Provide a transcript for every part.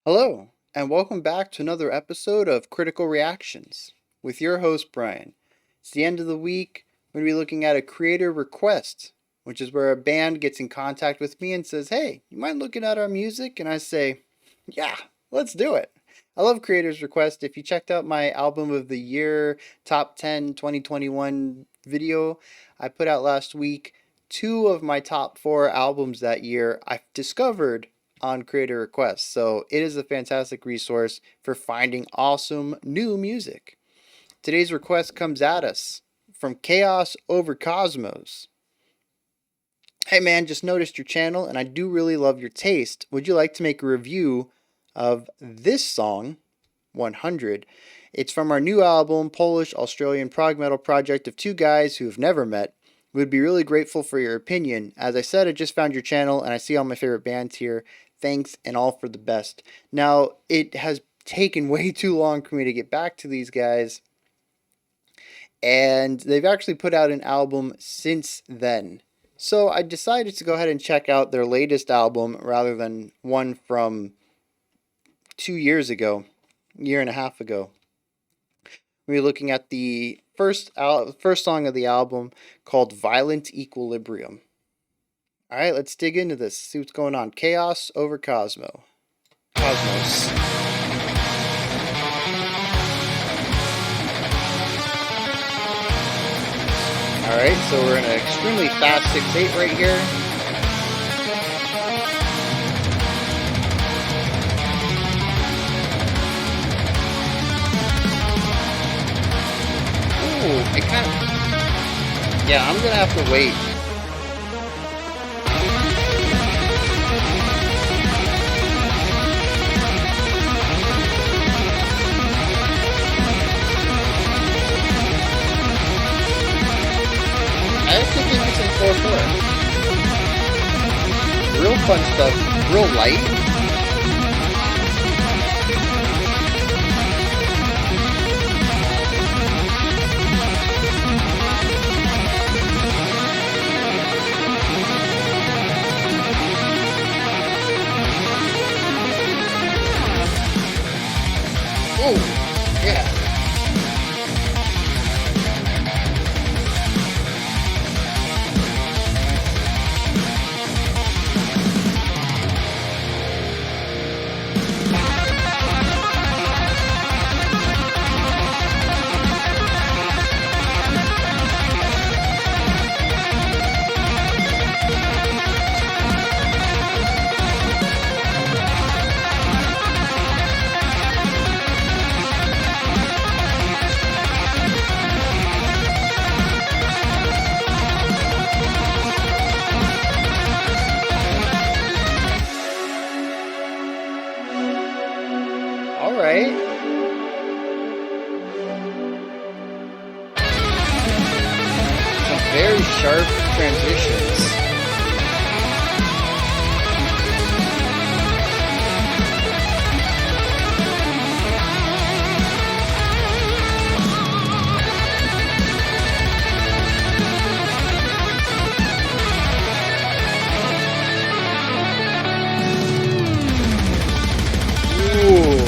Hello, and welcome back to another episode of Critical Reactions with your host, Bryan. It's the end of the week. We're going to be looking at a creator request, which is where a band gets in contact with me and says, "Hey, you mind looking at our music?" And I say, "Yeah, let's do it." I love creators' requests. If you checked out my album of the year, top 10 2021 video I put out last week, two of my top four albums that year I've discovered on creator requests. So it is a fantastic resource for finding awesome new music. Today's request comes at us from Chaos Over Cosmos. "Hey man, just noticed your channel and I do really love your taste. Would you like to make a review of this song, 100? It's from our new album, Polish-Australian prog metal project of two guys who have never met. Would be really grateful for your opinion. As I said, I just found your channel and I see all my favorite bands here. Thanks and all for the best." Now, it has taken way too long for me to get back to these guys, and they've actually put out an album since then. So I decided to go ahead and check out their latest album rather than one from 2 years ago, a year and a half ago. We're looking at the first song of the album called Violent Equilibrium. Alright, let's dig into this, see what's going on. Chaos Over Cosmos. Alright, so we're in an extremely fast 6/8 right here. Ooh, it kind of... Yeah, I'm gonna have to wait. I actually think it's in 4/4. Real fun stuff, real light. Oh, yeah. Alright. Some very sharp transitions. Ooh.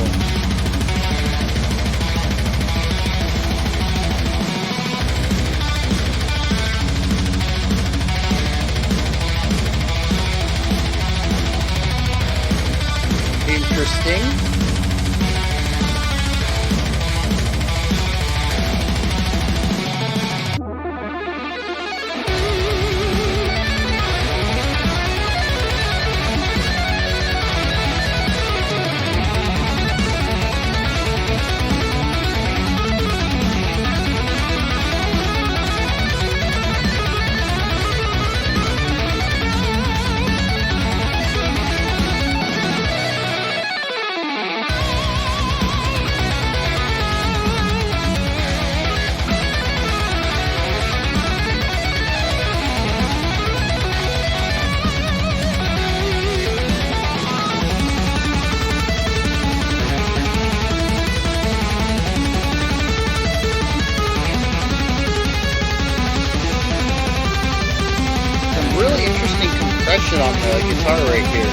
Interesting. Really interesting compression on the guitar right here.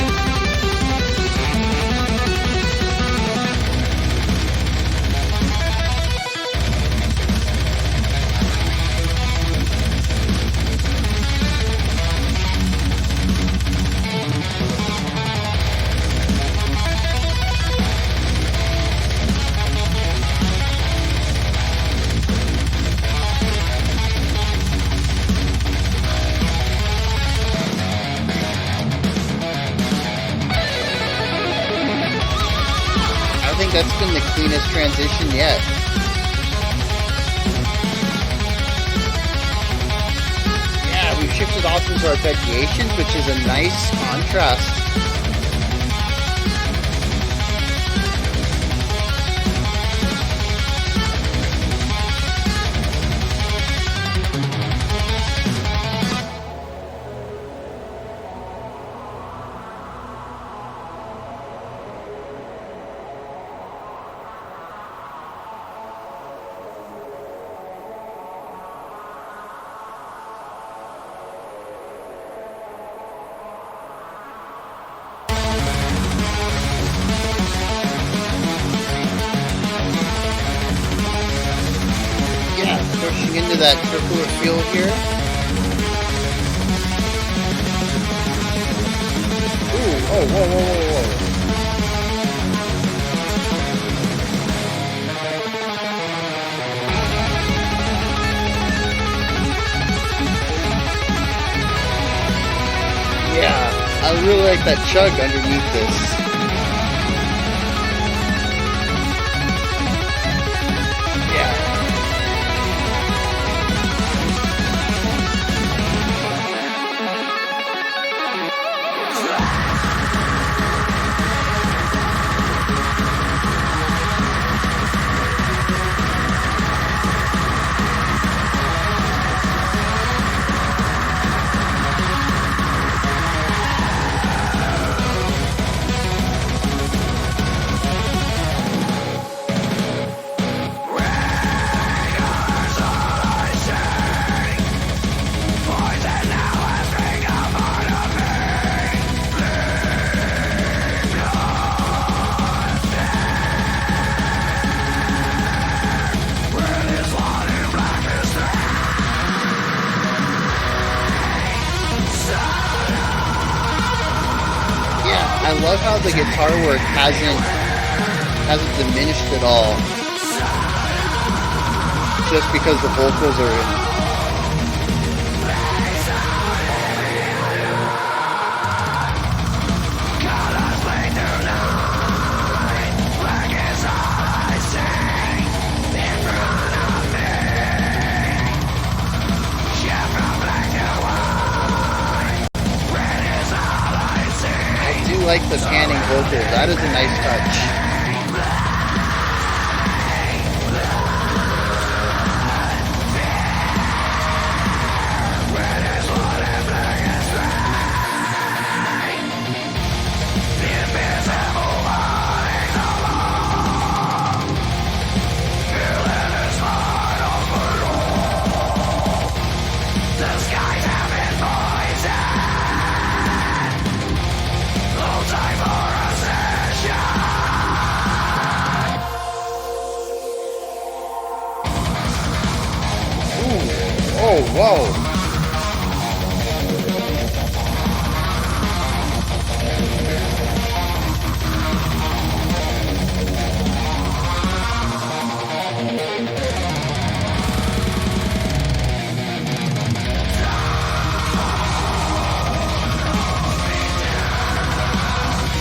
think that's been the cleanest transition yet. Yeah, we've shifted off into arpeggiations, which is a nice contrast. Pushing into that circular feel here. Ooh, oh, whoa, whoa, whoa, whoa. Yeah, I really like that chug underneath this. I love how the guitar work hasn't diminished at all, just because the vocals are in. I like the panning vocals. That is a nice touch. Oh, whoa.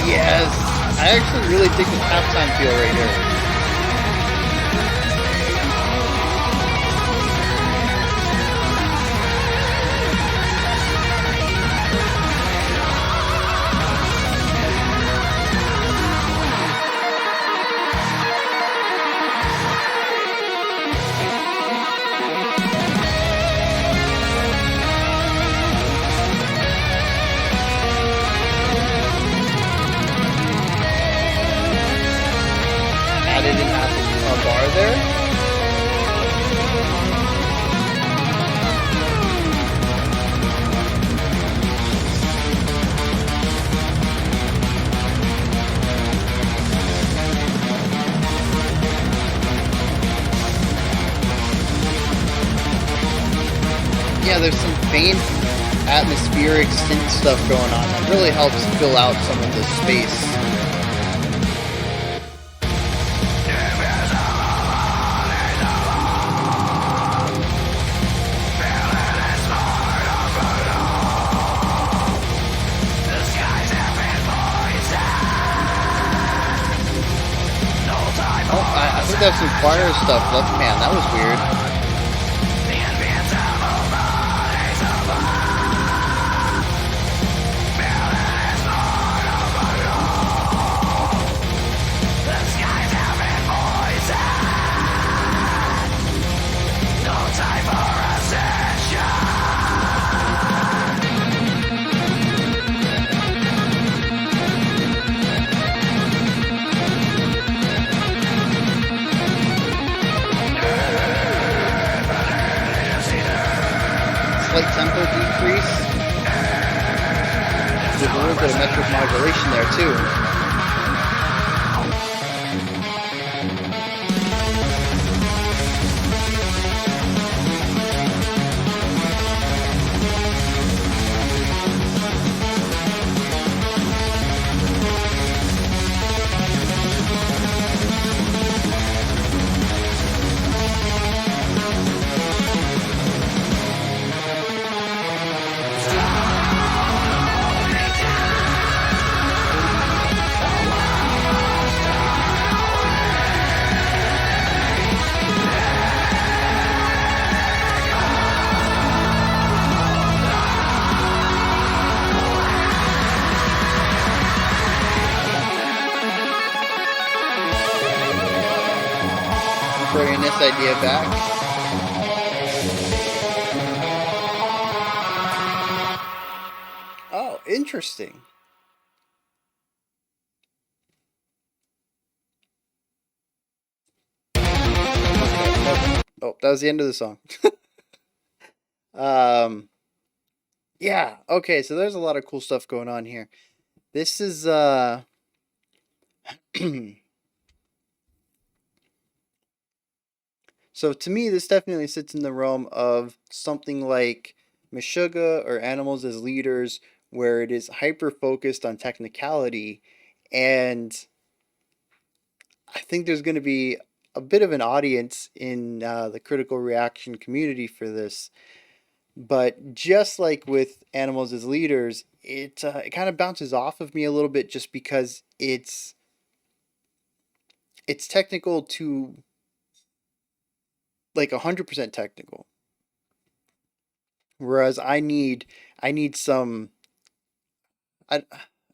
Yes. I actually really dig this halftime feel right here. Added in a bar there. Yeah, there's some faint atmospheric synth stuff going on that really helps fill out some of the space. supposed to have some choir stuff left. Man, that was weird. Slight tempo decrease. There's a little bit of metric modulation there too. Bringing this idea back. Oh, interesting. Oh, that was the end of the song. Yeah, okay, so there's a lot of cool stuff going on here. This is so to me, this definitely sits in the realm of something like Meshuggah or Animals as Leaders, where it is hyper focused on technicality, and I think there's going to be a bit of an audience in the critical reaction community for this. But just like with Animals as Leaders, it kind of bounces off of me a little bit just because it's technical to like 100% technical. Whereas I need some I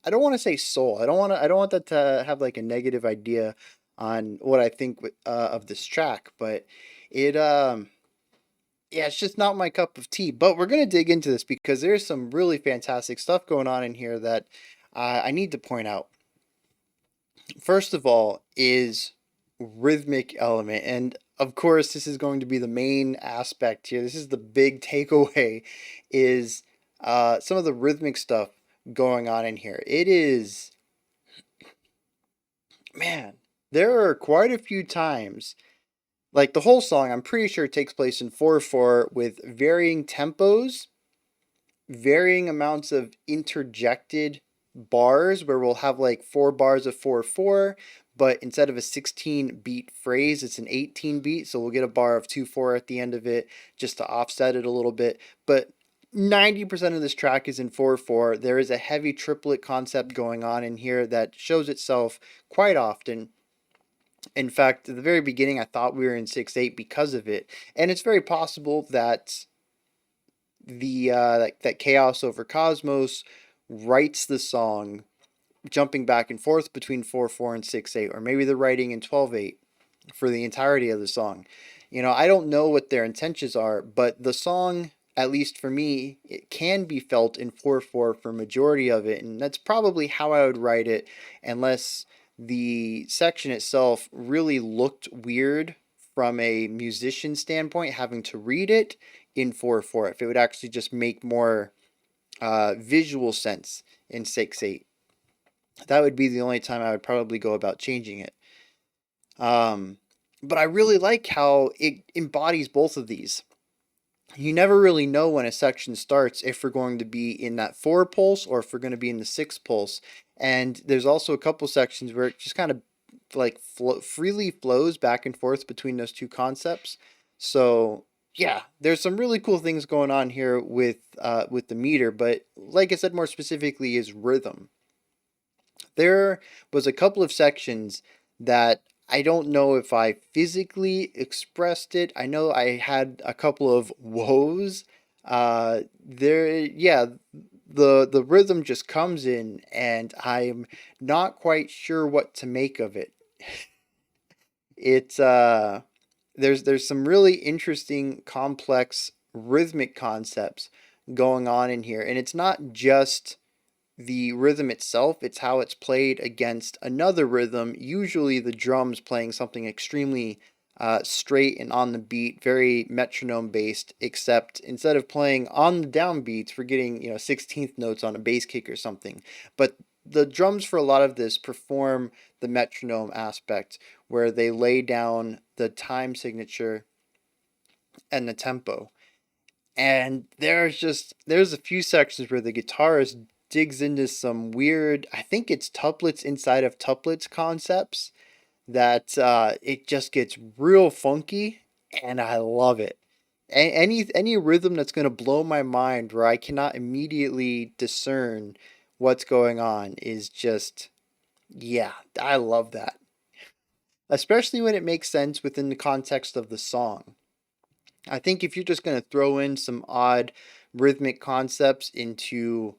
I don't want to say soul. I don't want that to have like a negative idea on what I think of this track, but it yeah, it's just not my cup of tea. But we're gonna dig into this because there's some really fantastic stuff going on in here that I need to point out. First of all, is rhythmic element, and of course, this is going to be the main aspect here. This is the big takeaway, is some of the rhythmic stuff going on in here. It is, man, there are quite a few times, like the whole song, I'm pretty sure it takes place in 4/4 with varying tempos, varying amounts of interjected bars where we'll have like 4 bars of 4/4, but instead of a 16 beat phrase, it's an 18 beat. So we'll get a bar of 2/4 at the end of it just to offset it a little bit. But 90% of this track is in 4/4. There is a heavy triplet concept going on in here that shows itself quite often. In fact, at the very beginning, I thought we were in 6/8 because of it. And it's very possible that that Chaos Over Cosmos writes the song jumping back and forth between 4/4 and 6/8, or maybe they're writing in 12/8 for the entirety of the song. You know, I don't know what their intentions are, but the song, at least for me, it can be felt in 4/4 for majority of it, and that's probably how I would write it, unless the section itself really looked weird from a musician standpoint, having to read it in 4/4. If it would actually just make more visual sense in 6/8, that would be the only time I would probably go about changing it. But I really like how it embodies both of these. You never really know when a section starts if we're going to be in that 4 pulse or if we're going to be in the 6 pulse. And there's also a couple sections where it just kind of like freely flows back and forth between those two concepts. So yeah, there's some really cool things going on here with the meter, but like I said, more specifically is rhythm. There was a couple of sections that I don't know if I physically expressed it. I know I had a couple of woes. Yeah, the rhythm just comes in, and I'm not quite sure what to make of it. It's there's some really interesting, complex rhythmic concepts going on in here, and it's not just the rhythm itself, it's how it's played against another rhythm, usually the drums playing something extremely straight and on the beat, very metronome based, except instead of playing on the downbeats, we're getting, 16th notes on a bass kick or something. But the drums for a lot of this perform the metronome aspect, where they lay down the time signature and the tempo. And there's a few sections where the guitarist digs into some weird, I think it's tuplets inside of tuplets concepts, that it just gets real funky, and I love it. Any rhythm that's going to blow my mind, where I cannot immediately discern what's going on, is just, yeah, I love that. Especially when it makes sense within the context of the song. I think if you're just going to throw in some odd rhythmic concepts into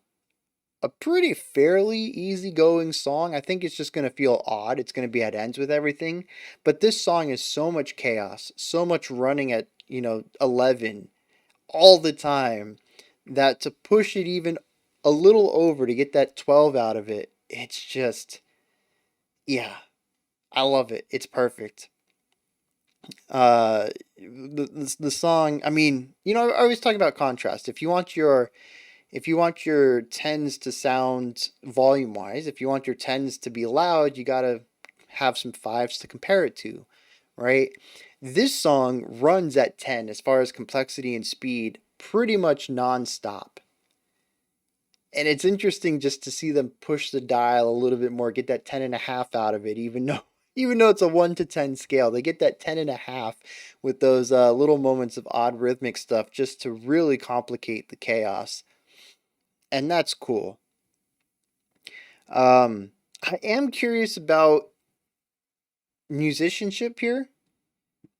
a pretty fairly easygoing song, I think it's just going to feel odd. It's going to be at ends with everything. But this song is so much chaos, so much running at, 11 all the time, that to push it even a little over to get that 12 out of it, it's just, yeah, I love it. It's perfect. The song, I mean, I always talk about contrast. If you want your tens to sound volume wise, if you want your tens to be loud, you gotta have some fives to compare it to, right? This song runs at 10 as far as complexity and speed, pretty much nonstop. And it's interesting just to see them push the dial a little bit more, get that 10.5 out of it, even though it's a 1 to 10 scale, they get that 10.5 with those little moments of odd rhythmic stuff, just to really complicate the chaos. And that's cool. I am curious about musicianship here.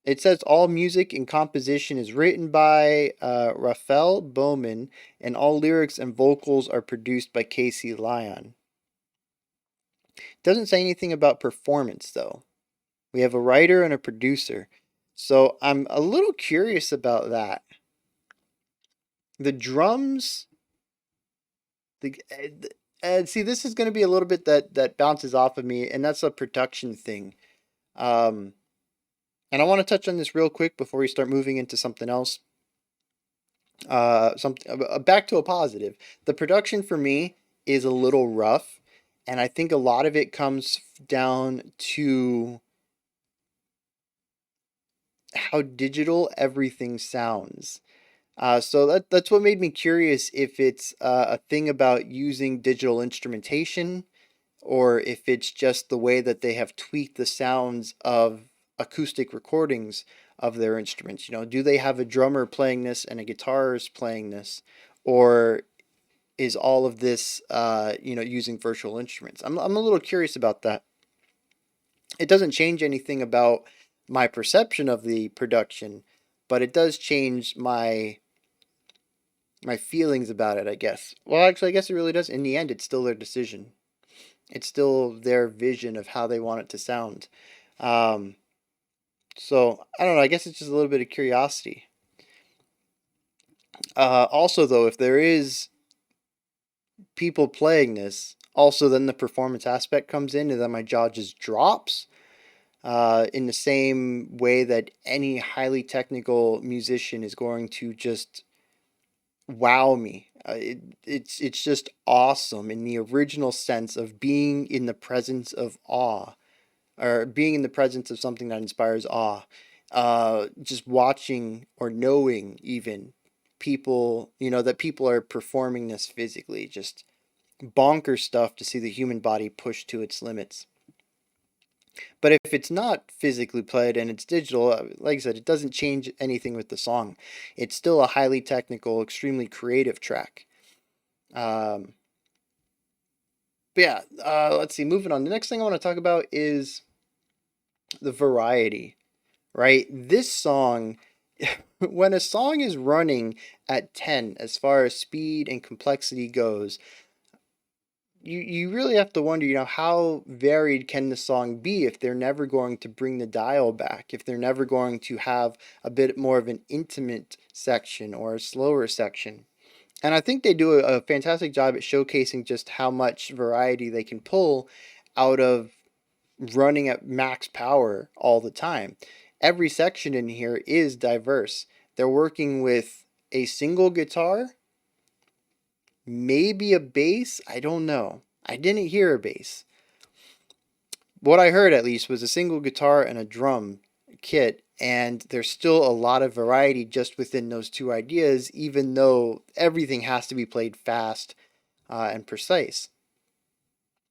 It says all music and composition is written by Raphael Bowman, and all lyrics and vocals are produced by Casey Lyon. Doesn't say anything about performance, though. We have a writer and a producer. So I'm a little curious about that. The drums, see, this is going to be a little bit that bounces off of me, and that's a production thing. Um, and I want to touch on this real quick before we start moving into something else. Back to a positive. The production for me is a little rough, and I think a lot of it comes down to how digital everything sounds. So that's what made me curious if it's a thing about using digital instrumentation, or if it's just the way that they have tweaked the sounds of acoustic recordings of their instruments. Do they have a drummer playing this and a guitarist playing this, or is all of this, using virtual instruments? I'm a little curious about that. It doesn't change anything about my perception of the production, but it does change my feelings about it, I guess. Well, actually, I guess it really does. In the end, it's still their decision. It's still their vision of how they want it to sound. Um, so I don't know. I guess it's just a little bit of curiosity. Also, though, if there is people playing this, also then the performance aspect comes in, and then my jaw just drops. In the same way that any highly technical musician is going to just wow me. It's just awesome in the original sense of being in the presence of awe, or being in the presence of something that inspires awe. Just watching or knowing even people, that people are performing this physically, just bonkers stuff to see the human body pushed to its limits. But if it's not physically played and it's digital, like I said, it doesn't change anything with the song. It's still a highly technical, extremely creative track. Um, but yeah, let's see. Moving on. The next thing I want to talk about is the variety, right? This song, when a song is running at 10 as far as speed and complexity goes, you really have to wonder, how varied can the song be if they're never going to bring the dial back, if they're never going to have a bit more of an intimate section or a slower section. And I think they do a fantastic job at showcasing just how much variety they can pull out of running at max power all the time. Every section in here is diverse. They're working with a single guitar, maybe a bass. I don't know. I didn't hear a bass. What I heard, at least, was a single guitar and a drum kit, and there's still a lot of variety just within those two ideas, even though everything has to be played fast and precise.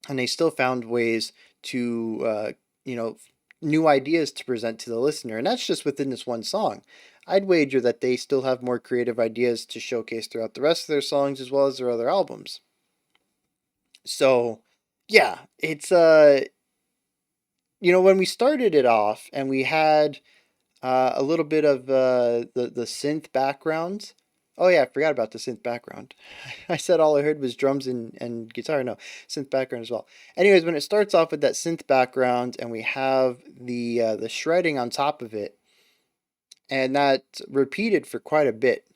And they still found ways to, new ideas to present to the listener, and that's just within this one song. I'd wager that they still have more creative ideas to showcase throughout the rest of their songs as well as their other albums. So, yeah, it's when we started it off and we had a little bit of the synth background. Oh yeah, I forgot about the synth background. I said all I heard was drums and guitar. No, synth background as well. Anyways, when it starts off with that synth background and we have the shredding on top of it, and that repeated for quite a bit,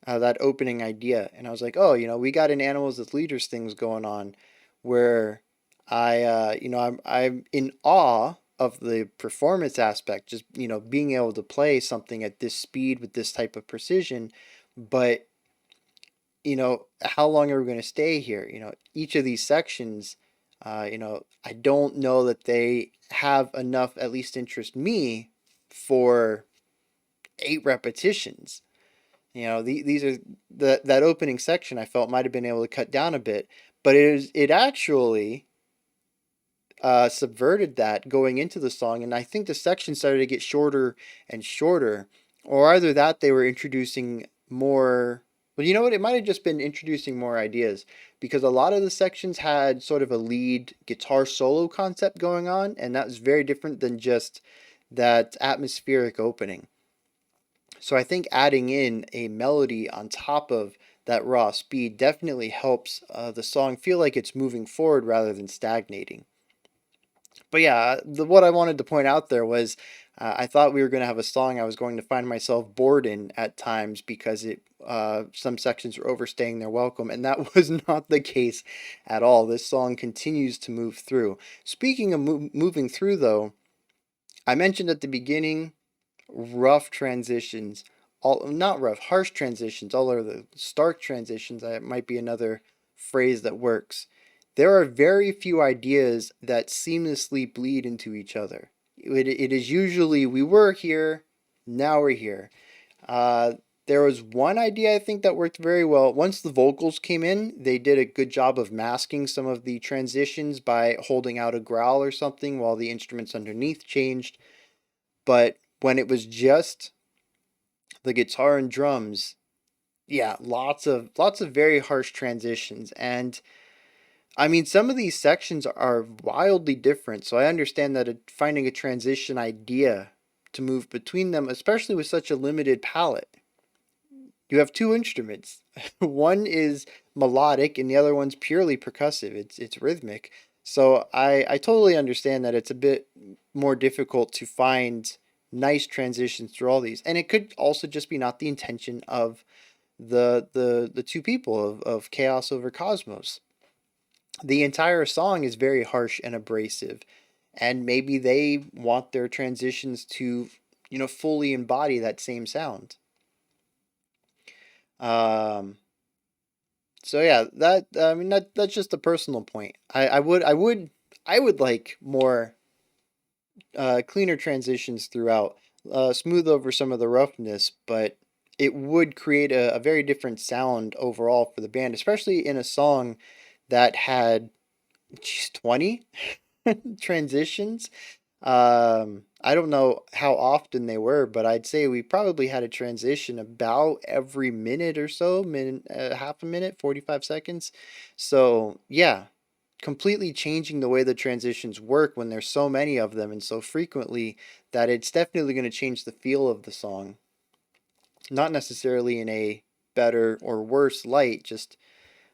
that opening idea, and I was like, oh, we got an animals as leaders things going on, where I'm in awe of the performance aspect, just being able to play something at this speed with this type of precision, but how long are we going to stay here? Each of these sections, I don't know that they have enough, at least interest me, for 8 repetitions. These are that opening section I felt might have been able to cut down a bit, but it actually subverted that going into the song, and I think the section started to get shorter and shorter, or either that they were introducing more. Well, you know what? It might have just been introducing more ideas, because a lot of the sections had sort of a lead guitar solo concept going on, and that was very different than just that atmospheric opening. So I think adding in a melody on top of that raw speed definitely helps the song feel like it's moving forward rather than stagnating. But yeah, what I wanted to point out there was I thought we were going to have a song I was going to find myself bored in at times, because some sections were overstaying their welcome, and that was not the case at all. This song continues to move through. Speaking of moving through, though, I mentioned at the beginning rough transitions, all not rough, harsh transitions, all are the stark transitions. That might be another phrase that works. There are very few ideas that seamlessly bleed into each other. It is usually we were here, now we're here. Uh, there was one idea I think that worked very well. Once the vocals came in, they did a good job of masking some of the transitions by holding out a growl or something while the instruments underneath changed. But when it was just the guitar and drums, yeah, lots of very harsh transitions. And I mean, some of these sections are wildly different, so I understand that finding a transition idea to move between them, especially with such a limited palette. You have two instruments. One is melodic and the other one's purely percussive. It's rhythmic. So I totally understand that it's a bit more difficult to find nice transitions through all these. And it could also just be not the intention of the two people of Chaos over Cosmos. The entire song is very harsh and abrasive, and maybe they want their transitions to, fully embody that same sound. Um, so yeah, that's just a personal point. I would like more cleaner transitions throughout, smooth over some of the roughness, but it would create a very different sound overall for the band, especially in a song that had, geez, 20 transitions. I don't know how often they were, but I'd say we probably had a transition about every minute or so, half a minute, 45 seconds. So, yeah, completely changing the way the transitions work when there's so many of them and so frequently that it's definitely going to change the feel of the song. Not necessarily in a better or worse light, just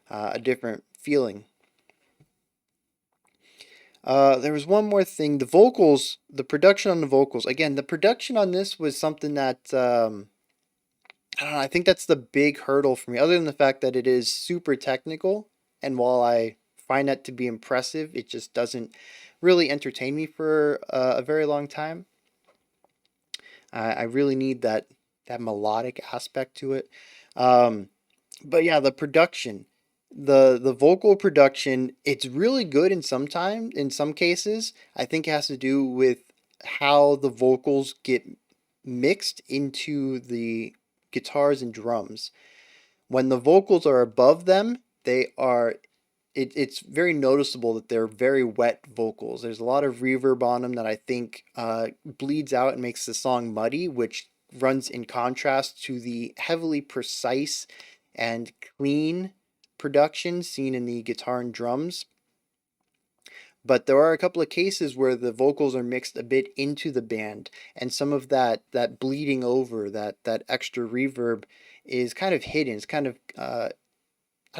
a different feeling. There was one more thing. The vocals, the production on the vocals. Again, the production on this was something that I don't know. I think that's the big hurdle for me. Other than the fact that it is super technical, and while I find that to be impressive, it just doesn't really entertain me for a very long time. I really need that melodic aspect to it. Um, but yeah, the production, the vocal production, it's really good in some cases. I think it has to do with how the vocals get mixed into the guitars and drums. When the vocals are above them, it's very noticeable that they're very wet vocals. There's a lot of reverb on them that I think bleeds out and makes the song muddy, which runs in contrast to the heavily precise and clean production seen in the guitar and drums. But there are a couple of cases where the vocals are mixed a bit into the band, and some of that bleeding over, that extra reverb is kind of hidden. It's kind of I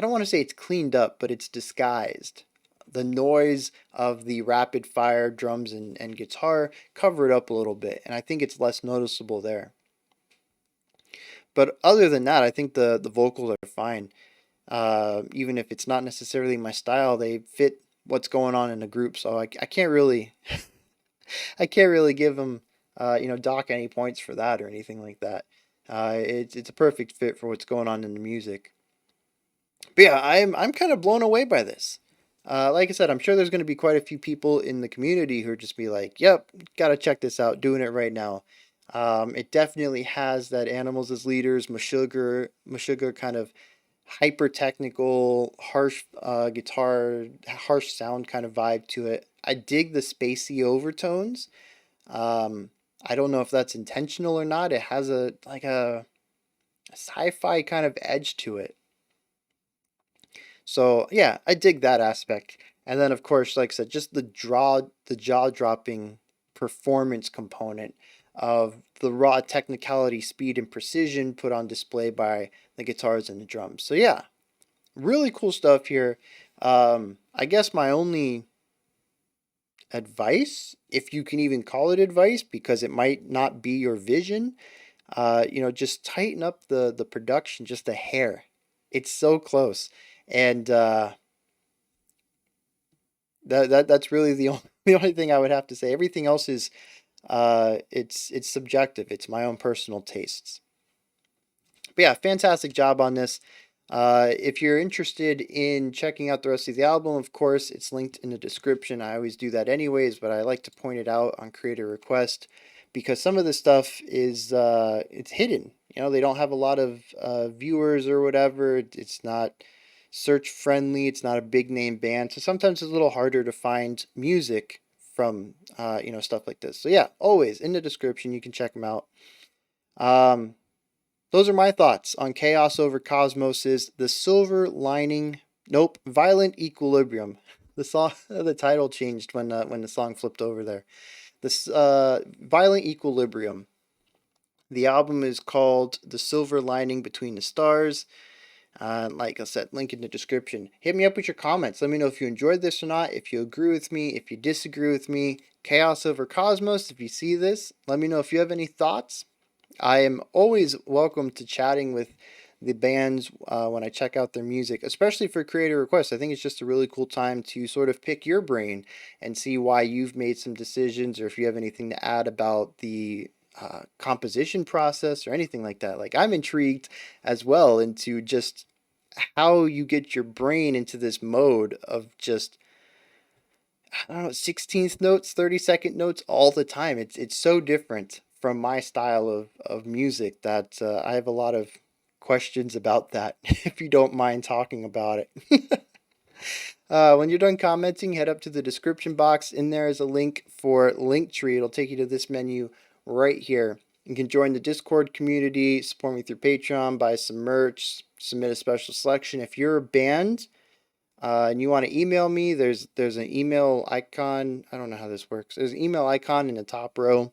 don't want to say it's cleaned up, but it's disguised. The noise of the rapid fire drums and guitar cover it up a little bit, and I think it's less noticeable there. But other than that, I think the vocals are fine. Even if it's not necessarily my style, they fit what's going on in the group. So I can't really I can't really give them dock any points for that or anything like that. It's a perfect fit for what's going on in the music. But yeah, I'm kind of blown away by this. Like I said, I'm sure there's going to be quite a few people in the community who are just be like, "Yep, gotta check this out. Doing it right now." It definitely has that animals as leaders, Meshuggah kind of hyper technical, harsh guitar, harsh sound kind of vibe to it. I dig the spacey overtones. Um, I don't know if that's intentional or not. It has a sci-fi kind of edge to it. So yeah, I dig that aspect. And then of course, like I said, just the jaw-dropping performance component of the raw technicality, speed, and precision put on display by the guitars and the drums. So yeah, really cool stuff here. I guess my only advice, if you can even call it advice, because it might not be your vision, just tighten up the production just a hair. It's so close, and that's really the only the only thing I would have to say. Everything else is it's subjective. It's my own personal tastes. But yeah, fantastic job on this. If you're interested in checking out the rest of the album, of course, it's linked in the description. I always do that anyways, but I like to point it out on creator request because some of the stuff is it's hidden. They don't have a lot of viewers or whatever. It's not search friendly. It's not a big name band, so sometimes it's a little harder to find music from stuff like this. So yeah, always in the description you can check them out. Um, those are my thoughts on Chaos Over Cosmos's The Silver Lining. Nope, Violent Equilibrium. The song, the title changed when the song flipped over there. This Violent Equilibrium. The album is called The Silver Lining Between the Stars. Like I said, link in the description. Hit me up with your comments. Let me know if you enjoyed this or not, if you agree with me, if you disagree with me. Chaos Over Cosmos, if you see this, let me know if you have any thoughts. I am always welcome to chatting with the bands when I check out their music, especially for creator requests. I think it's just a really cool time to sort of pick your brain and see why you've made some decisions or if you have anything to add about the composition process or anything like that. Like, I'm intrigued as well into just how you get your brain into this mode of just, I don't know, 16th notes, 30-second notes all the time. It's so different from my style of music that I have a lot of questions about that, if you don't mind talking about it. When you're done commenting, head up to the description box. In there is a link for Linktree. It'll take you to this menu right here. You can join the Discord community, support me through Patreon, buy some merch, submit a special selection. If you're a band and you want to email me, there's an email icon. I don't know how this works. There's an email icon in the top row.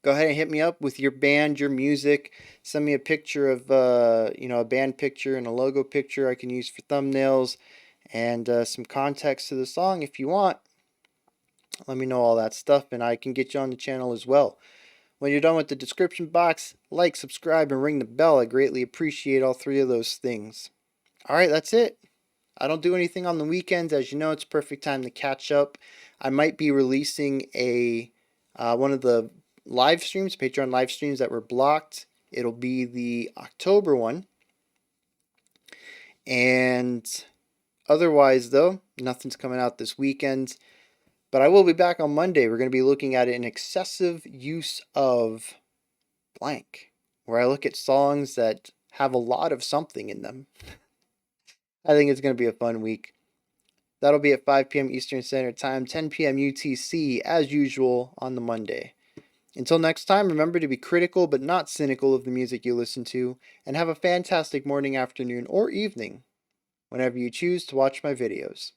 Go ahead and hit me up with your band, your music. Send me a picture of a band picture and a logo picture I can use for thumbnails, and some context to the song if you want. Let me know all that stuff, and I can get you on the channel as well. When you're done with the description box, like, subscribe, and ring the bell. I greatly appreciate all three of those things. All right, that's it. I don't do anything on the weekends. As you know, it's perfect time to catch up. I might be releasing one of the live streams, Patreon live streams that were blocked. It'll be the October one. And otherwise, though, nothing's coming out this weekend. But I will be back on Monday. We're going to be looking at an excessive use of blank, where I look at songs that have a lot of something in them. I think it's going to be a fun week. That'll be at 5 p.m. Eastern Standard Time, 10 p.m. UTC, as usual, on the Monday. Until next time, remember to be critical but not cynical of the music you listen to, and have a fantastic morning, afternoon, or evening whenever you choose to watch my videos.